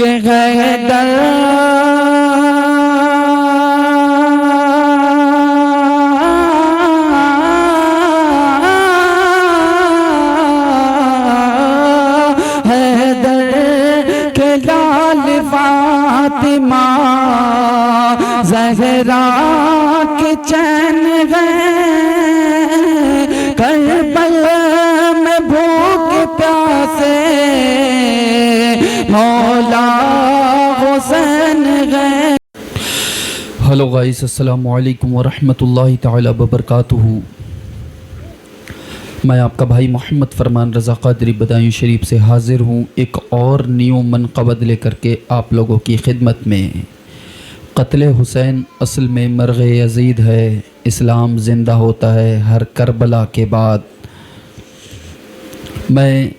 के गैदर फातिमा ज़हरा के चैन गए करबल में भूख प्यासे मौला हुसैन गए। हेलो गाइस, अस्सलामु अलैकुम व रहमतुल्लाहि तआला व बरकातुहू। मैं आपका भाई मोहम्मद फरमान रज़ा क़ादरी बदायूं शरीफ से हाज़िर हूँ एक और न्यू मनक़बत लेकर के आप लोगों की खिदमत में। क़त्ल हुसैन असल में मरग़ यज़ीद है, इस्लाम ज़िंदा होता है हर करबला के बाद। मैं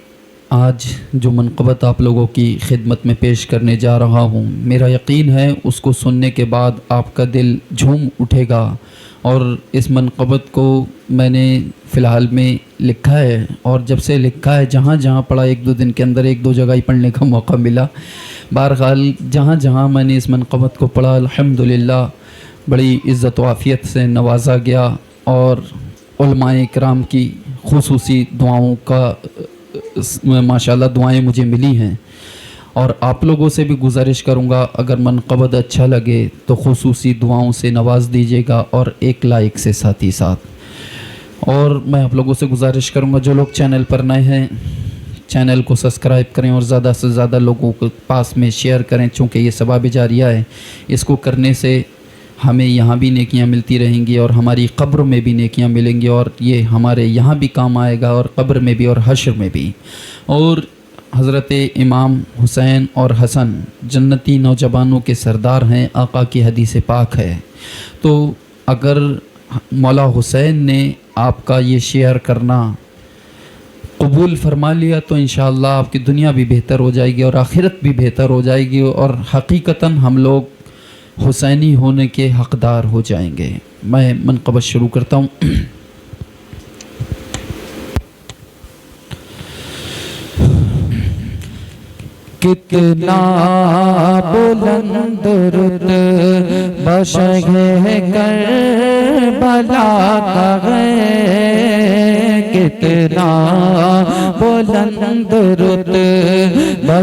आज जो मनक़बत आप लोगों की खिदमत में पेश करने जा रहा हूँ, मेरा यकीन है उसको सुनने के बाद आपका दिल झूम उठेगा। और इस मनक़बत को मैंने फ़िलहाल में लिखा है, और जब से लिखा है जहाँ जहाँ पढ़ा, एक दो दिन के अंदर एक दो जगह ही पढ़ने का मौका मिला। बहरहाल जहाँ जहाँ मैंने इस मनक़बत को पढ़ा, अल्हम्दुलिल्लाह बड़ी इज़्ज़त व आफ़ियत से नवाजा गया और उलमाए किराम की खुसूसी दुआओं का माशाल्लाह दुआएं मुझे मिली हैं। और आप लोगों से भी गुजारिश करूँगा, अगर मनक़बत अच्छा लगे तो खुसूसी दुआओं से नवाज़ दीजिएगा और एक लाइक से साथ ही साथ। और मैं आप लोगों से गुजारिश करूँगा, जो लोग चैनल पर नए हैं चैनल को सब्सक्राइब करें और ज़्यादा से ज़्यादा लोगों के पास में शेयर करें, चूँकि ये सवाब जारिया है। इसको करने से हमें यहाँ भी नेकियां मिलती रहेंगी और हमारी क़ब्र में भी नेकियां मिलेंगी, और ये हमारे यहाँ भी काम आएगा और क़ब्र में भी और हश्र में भी। और हज़रत इमाम हुसैन और हसन जन्नती नौजवानों के सरदार हैं, आका की हदीस पाक है। तो अगर मौला हुसैन ने आपका ये शेयर करना कबूल फरमा लिया तो इंशाअल्लाह आपकी दुनिया भी बेहतर हो जाएगी और आखिरत भी बेहतर हो जाएगी, और हकीकतन हम लोग हुसैनी होने के हक़दार हो जाएंगे। मैं मनक़बत शुरू करता हूँ। कितना बुलंद रुतबा है करबला का है, कितना बुलंद रुतबा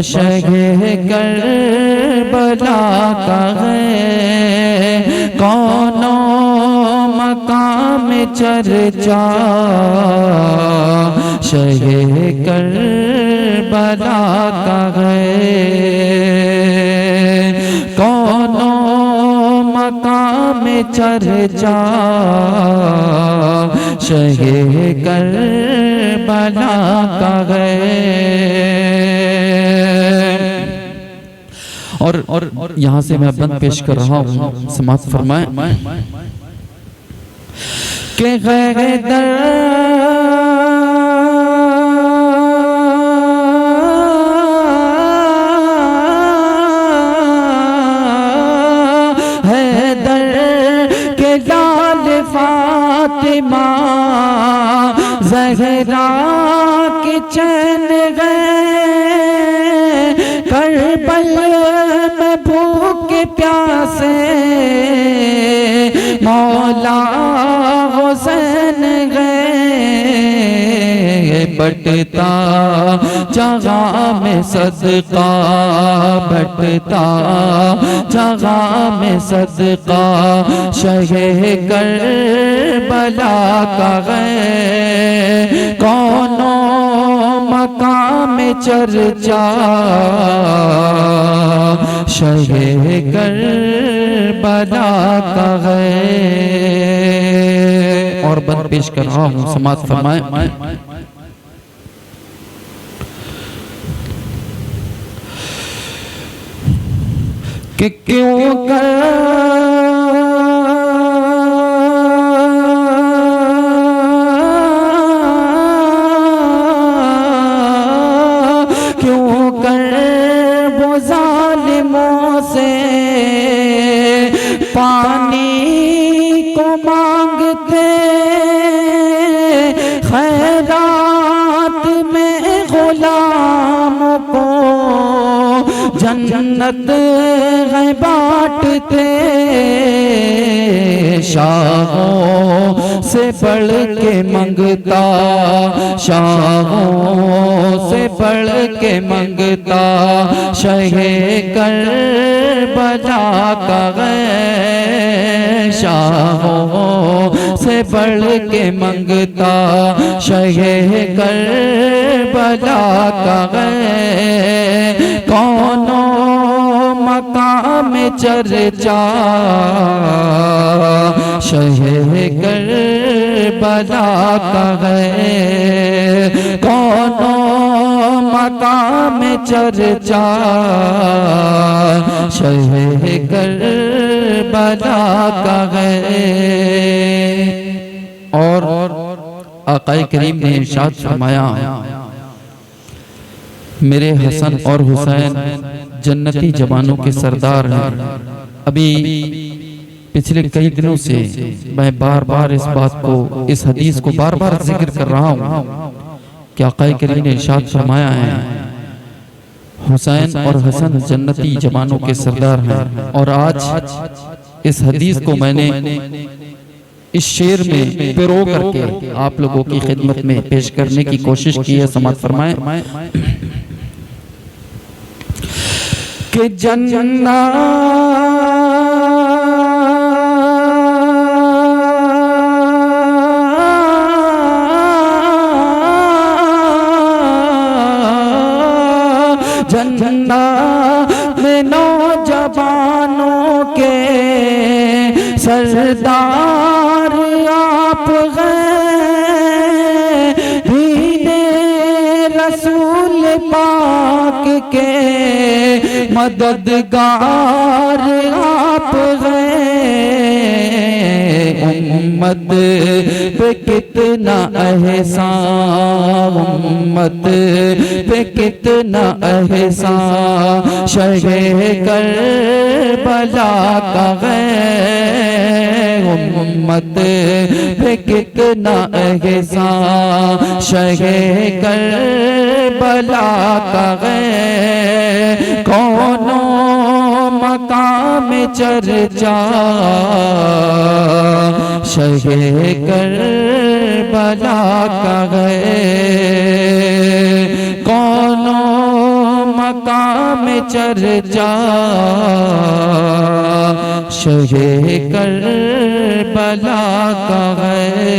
है करबला का है। कौनो मकाम चर्चा शहे करबला का है, कौनो मकाम चर्चा शहे करबला का है। और यहाँ से मैं बंद पेश कर रहा हूँ, समाअत फरमाएं के गैदर फातिमा ज़हरा के चैन गए करबल में भूख प्यासे मौला हुसैन गए। बटता जगह में सदका, बटता जगह में सदका शहे करबला का है। कौनो मकाम चर्चा शहे करबला का है। और बंद पेश कर रहा हूँ, समाअत फरमाएं कि क्यों कर वो जालिमों से पानी को मांगते, खैरात में गुलाम को जन्नत है बांटते शाहों से बढ़ के मंगता, शाहों से बढ़ के मंगता, शहे करबला का है शाहों से बढ़ के मंगता, शहे करबला का है। कौनो मकाम चर्चा शहे करबला का है, कौनो मकाम चर्चा शहे करबला का है। और आक़ाए करीम ने इरशाद फरमाया, मेरे हसन और हुसैन जन्नती जवानों के सरदार हैं। अभी पिछले कई दिनों से मैं बार बार इस बात को, इस हदीस को बार बार जिक्र कर रहा हूँ कि आक़ाए करीम ने इरशाद फरमाया है, हुसैन और हसन जन्नती जवानों के सरदार हैं। और आज इस हदीस को मैंने इस शेर में पिरो करके आप लोगों की खिदमत में पेश करने की कोशिश की है। समाअत फरमाएं कि जन्नत जन्नत में नौजवानों के सरदार आप हैं, दीने रसूल पाक के मददगार आप हैं। उम्मत पे कितना एहसान, उम्मत पे कितना एहसान, शहे करबला का है। उम्मत पे कितना एहसान, शहे करबला का है। कौनो मकाम चर्चा शहे करबला का है। कौनो मकाम चर्चा शहे करबला का है।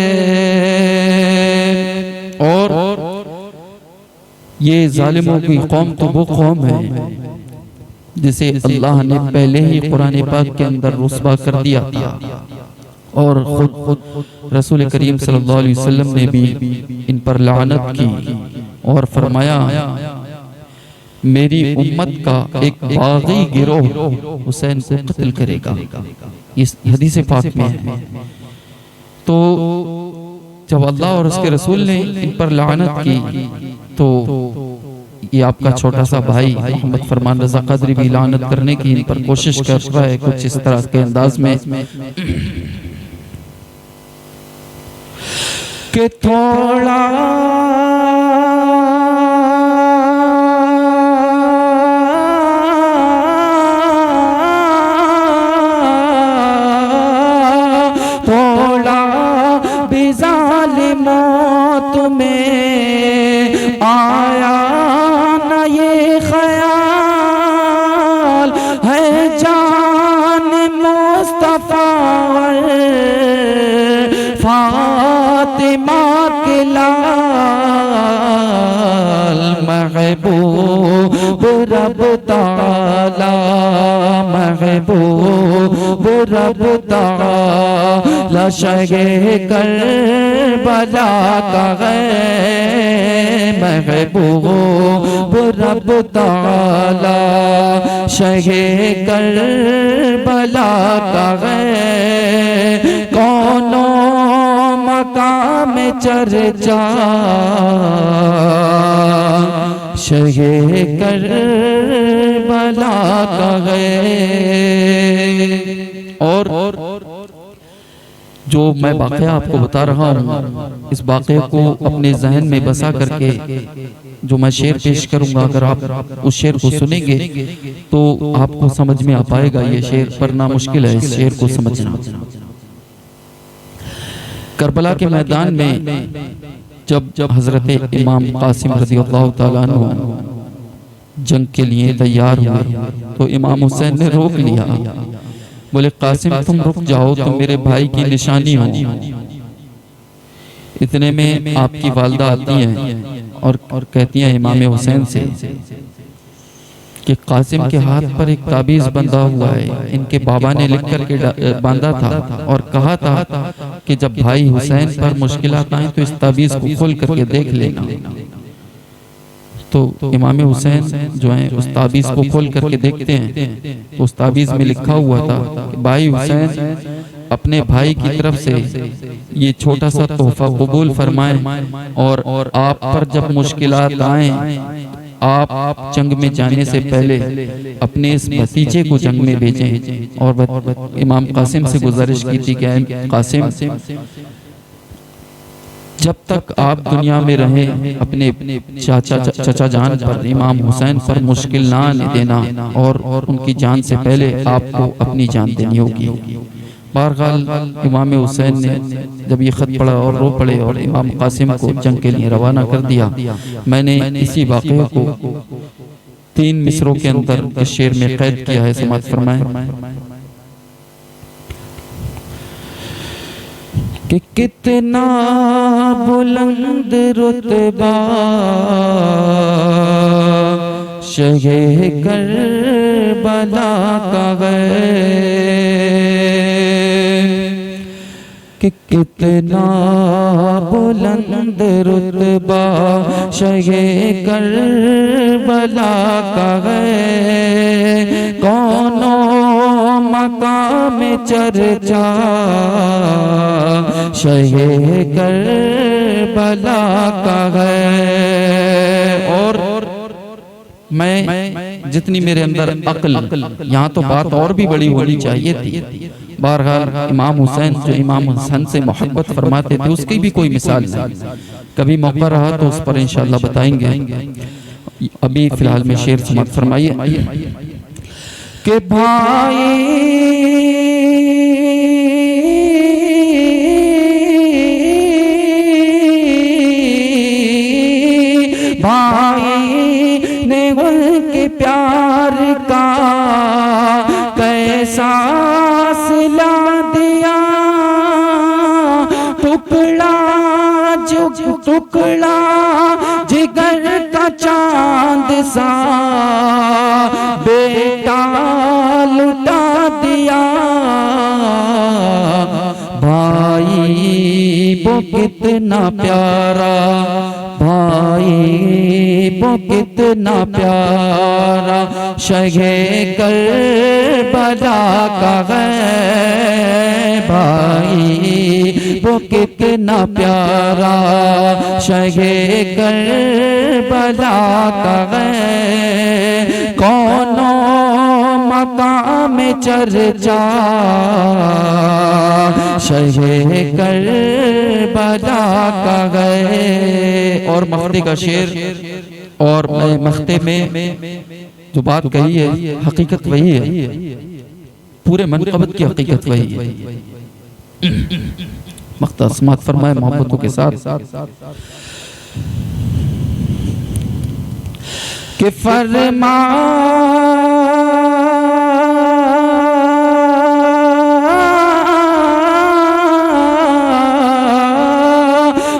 और ये जालिमों की कौम तो वो कौम है जिसे अल्लाह ने पहले ही कुरान पाक के अंदर रुस्वा कर दिया था, और खुद रसूल करीम सल्लल्लाहु अलैहि वसल्लम ने भी इन पर लानत की और फरमाया, मेरी उम्मत का एक बागी गिरोह हुसैन को कत्ल करेगा। इस हदीस पाक में है। तो जब अल्लाह और उसके रसूल ने इन पर लानत की तो ये आपका छोटा सा भाई मोहम्मद फरमान रजा कदरी भी लानत करने की इन पर कोशिश कर रहा है, कुछ इस तरह के अंदाज में कि थोड़ा थोड़ा भी जालिमों तुम्हें आया न ये ख्याल है, जान मुस्तफा फातिमा के लाल, महबूब रब ताला, महबूब रब ताला शहे करबला का है। महबूब रब ताला शहे करबला का है। कौनो मकाम चर्चा शहे करबला का है। और जो मैं वाक़या आपको बता रहा हूँ, इस वाक़े को अपने जहन में बसा करके जो मैं शेर पेश करूंगा, अगर आप उस शेर को सुनेंगे तो आपको समझ में आ पाएगा ये शेर, वरना मुश्किल है इस शेर को समझना। करबला के मैदान में जब हजरत इमाम कासिम रज़ियल्लाहु ताला अन्हु जंग के लिए तैयार हुए तो इमाम हुसैन ने रोक लिया। बोले कासिम तुम रुक जाओ, तुम मेरे भाई की निशानी हो। इतने में आपकी वालदा आती हैं और कहती हैं इमाम हुसैन से कि कासिम के हाथ पर एक ताबीज बंधा हुआ है, इनके बाबा ने लिख करके बांधा था और कहा था कि जब भाई हुसैन पर मुश्किलात आए तो इस ताबीज को खोल करके देख लेना। तो इमाम हुसैन जो है उस ताबीज को खोल करके देखते हैं तो उस ताबीज में लिखा हुआ था कि भाई हुसैन अपने भाई की तरफ से ये छोटा सा तोहफा कबूल फरमाएं और आप पर जब मुश्किलात आए आप जंग में जाने से पहले अपने इस भतीजे को जंग में भेजें। और इमाम कासिम से गुजारिश की थी कि कासिम जब तक आप दुनिया में रहें अपने चाचा जान पर इमाम हुसैन पर मुश्किल ना आने देना और उनकी जान से पहले आपको अपनी जान देनी होगी। बहरहाल इमाम हुसैन ने जब ये ख़त पढ़ा और रो पड़े और इमाम कासिम को जंग के लिए रवाना कर दिया। मैंने इसी वाक़े को 3 मिसरों के अंदर इस शेर में कैद किया है, समाअत फरमाएं कि कितना बुलंद रुतबा शहे करबला का है, कि कितना बुलंद रुतबा शहे करबला का है। कौनो मकाम चर्चा शहे करबला का है। और मैं जितनी मेरे अंदर अक्ल, यहाँ तो बात और भी बड़ी होनी चाहिए थी। बहरहाल इमाम हुसैन जो इमाम हसन से मोहब्बत फरमाते थे उसकी भी कोई मिसाल नहीं। कभी मौका रहा तो उस पर इंशाअल्लाह बताएंगे। अभी फिलहाल में शेर समाअत फरमाइए कि भाई ने उनके प्यार का कैसा सिला दिया, टुकड़ा जो टुकड़ा जिगर का चांद सा बेटा लुटा दिया। भाई वो कितना प्यारा, भाई वो कितना प्यारा शहे करबला का है। भाई वो कितना प्यारा शहे करबला का है। कौनो मकाम चर्चा शहे करबला का है। और मख्ते का शेर, और मख्ते में जो बात कही है हकीकत वही है, पूरे मनक़बत की हकीकत वही है। मख्ता समाअत फरमाए मोहब्बतों के साथ कि फरमा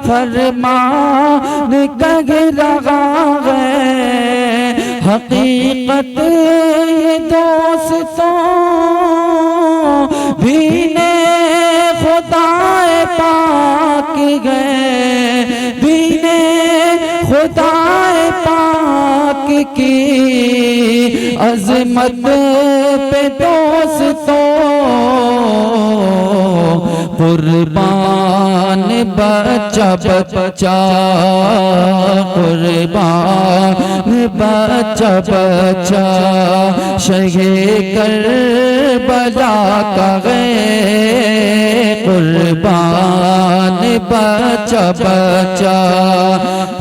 फरमान कह रहा है हकीकत ये दोस्तों भी ने खुदाए पाक गए, दीने खुदाए पाक की अजमत पे दोस्तों कुर्बान बच्चा बच्चा, कुर्बान बच्चा बच्चा शहे करबला का गए कुर्बान बचा बचा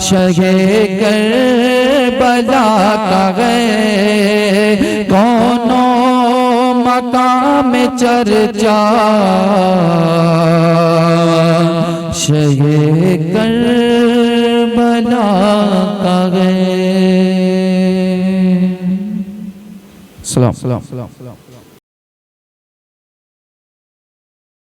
शहे करबला का गए कौनो मकाम चर्चा शहे करबला का गए। सलाम।